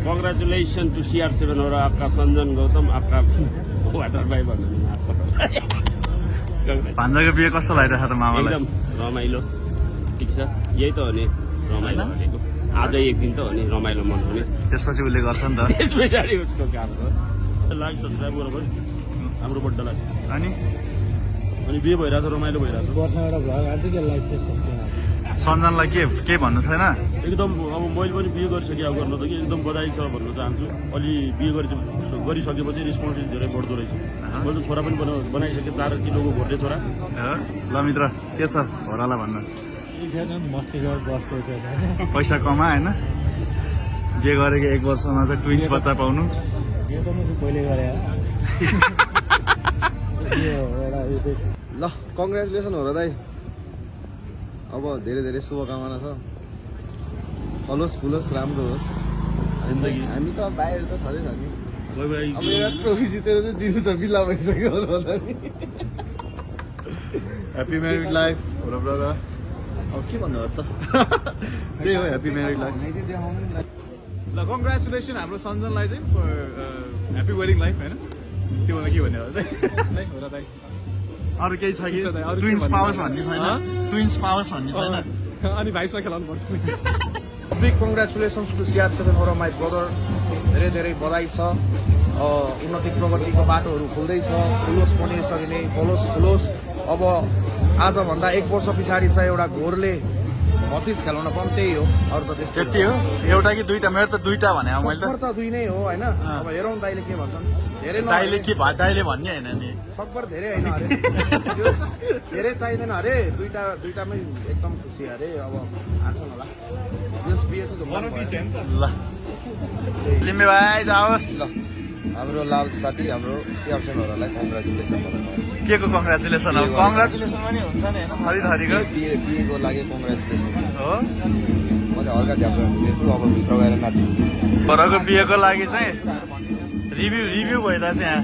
Congratulation to CR7 हो र आपका सञ्जन गौतम आपका वाटर भाइ भन्नु भान्जाको बिहे कस्तो लागिरहेछ त मामालाई? एकदम रमाइलो ठिक छ यही त हो नि रमाइलो भनेको आज एक दिन त हो नि रमाइलो मन हुने त्यसपछि उसले गर्छ नि त त्यस पछाडि उसको काम छ लाग्छ बराबर हाम्रो बड्डा लाग्छ अनि बिहे भइरहेछ रमाइलो भइरहेछ वर्षमा एउटा भ्लग हाल्छ कि लाइफ सेसन सञ्जनलाई के भन्नु छैन? एकदम अब मैले पनि बिहे गरिसकेँ अब गर्न त कि एकदम बधाई छ भन्न चाहन्छु अलि बिहे गरिसकेपछि रेस्पोन्सिबिलिटी धेरै बढ्दो रहेछ मैले त छोरा पनि बनाइसकेँ 4 किलोको भोटे छोरा ल मित्र के छ घोरालाई भन्नु? केही छैन मस्ती गरेर बस्दै छ पैसा कमा होइन बिहे गरेको 1 वर्षमा चाहिँ ट्विन्स बच्चा पाउनु यो त मैले पहिले गरेँ ल कङ्ग्रेचुलेसन हो र दाइ अब धेरै धेरै शुभकामना छ फलोस् फुलोस् राम्रो होस् जिन्दगी हामी त बाहिर त छँदै छ नि बाई अब एउटा ट्रफी जितेर चाहिँ दिनु छ बिला भइसक्यो भन्दा नि ह्याप्पी म्यारिड लाइफ हो र ब्रदर अब के भन्नु त त्यही हो ह्याप्पी म्यारिड लाइफ ल कङ्ग्रेचुलेसन हाम्रो सञ्जनलाई चाहिँ ह्याप्पी वेडिङ लाइफ होइन त्यो भन्दा के भन्ने हो र दाइ अरू केही छ कि ट्विन्स पाओस् भन्ने छैन? ट्विन्स पाओस् भन्ने छैन? अनि भाइसँग खेलाउनु पर्छ बिग कङ्ग्रेचुलेसन्स टु CR7 हो र माई ब्रदर धेरै धेरै बधाई छ उन्नति प्रगतिको बाटोहरू खुल्दैछ फुलोस् पनि सकिने फलोस् फुलोस् अब आजभन्दा 1 वर्ष पछाडि चाहिँ एउटा घोरले 32 खेलाउन पनि त्यही हो अरू त त्यति हो एउटा कि दुईटा? मेरो त दुईटा भने मैले सक्बर त दुई नै हो होइन अब हेरौँ दाइले के भन्छन् धेरै दाइले के भयो दाइले भन्ने होइन नि सक्बर धेरै होइन अरे धेरै चाहिँदैन अरे दुईटामै एकदम खुसी अरे अब आछन् होला यस बिएस ल लिम्बे भाइ जाओस् ल हाम्रो लाल साथी हाम्रो CR7हरूलाई कङ्ग्रेचुलेसन के को कङ्ग्रेचुलेसन हो? कङ्ग्रेचुलेसन पनि हुन्छ नि होइन थरीको बिएको लागि कङ्ग्रेचुलेसन हो। म चाहिँ हल्का ध्यान दिन्छु अब भित्र गएर नाच्छु घरको बिहेको लागि चाहिँ रिभ्यू भइरहेछ यहाँ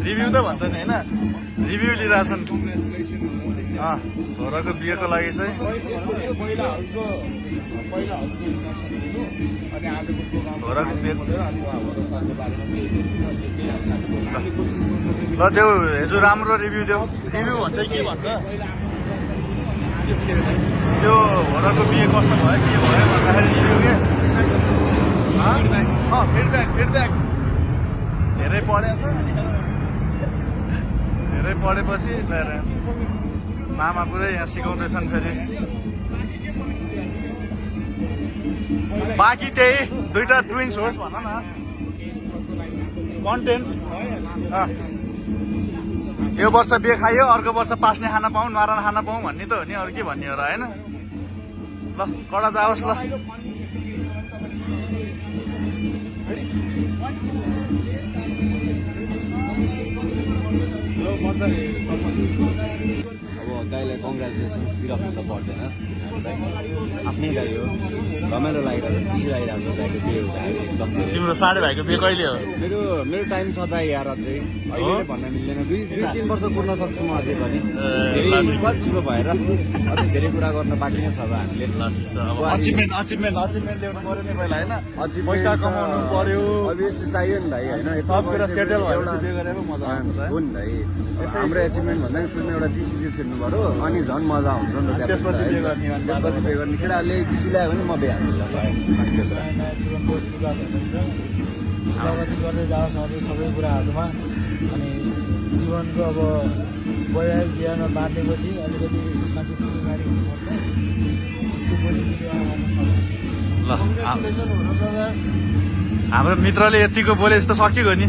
रिभ्यू त भन्छ नि होइन रिभ्यू लिइरहेछन् घरको बिहेको लागि चाहिँ घरको बिहेको ल देऊ हिजो राम्रो रिभ्यू देऊ रिभ्यू भन्छ के भन्छ त्यो घरको बिहे कस्तो भयो के भयो भन्दाखेरि रिभ्यू के फिडब्याक धेरै पढेछ धेरै पढेपछि मामा पुरै यहाँ सिकाउँदैछन् फेरि बाँकी त्यही दुईटा ट्विन्स होस् भन न कन्टेन्ट यो वर्ष बिहे खायो अर्को वर्ष पास्ने खाना पाऊँ नरान खाना पाऊँ भन्ने त हो नि अरू के भन्ने हो र होइन ल कडा जाओस् ल अब दाइलाई कङ्ग्रेचुलेसन दिइराख्नु त पर्दैन आफ्नै दाइ हो रमाइलो लागिरहेको छ खुसी लागिरहेको छ दाइको बिहे हुँदा एकदम तिम्रो साढे भाइको बिहे कहिले हो? मेरो टाइम छ दाइ यार अझै अहिले भन्न मिल्दैन 2-3 वर्ष पुग्न सक्छु म अझै पनि धेरै ठुलो भएर अझै धेरै कुरा गर्न बाँकी नै छ अब हामीले अचिभमेन्ट ल्याउनु पर्यो नि पहिला होइन पैसा कमाउनु पर्यो अभियसली चाहियो नि दाइ होइन सब कुरा सेटल भएपछि बिहे गरेको मजा आउँछ हो नि दाइ हाम्रो एचिभमेन्ट भन्दा पनि सुन्ने एउटा जिसी खेल्नु पर्यो अनि झन् मजा हुन्छ नि त त्यसपछि बिहे गर्ने त्यसपछि बिहे गर्ने केटाहरूले जिसी ल्यायो भने म बिहे प्रगति गर्दै जाओस् अझै सबै कुराहरूमा अनि जीवनको अब वैवाहिक जीवनमा बाँधेपछि अलिकति मान्छे चिनीमारी हुनुपर्छ त्यो पनि ल हाम्रो मित्रले यतिको बोले जस्तो सकियो नि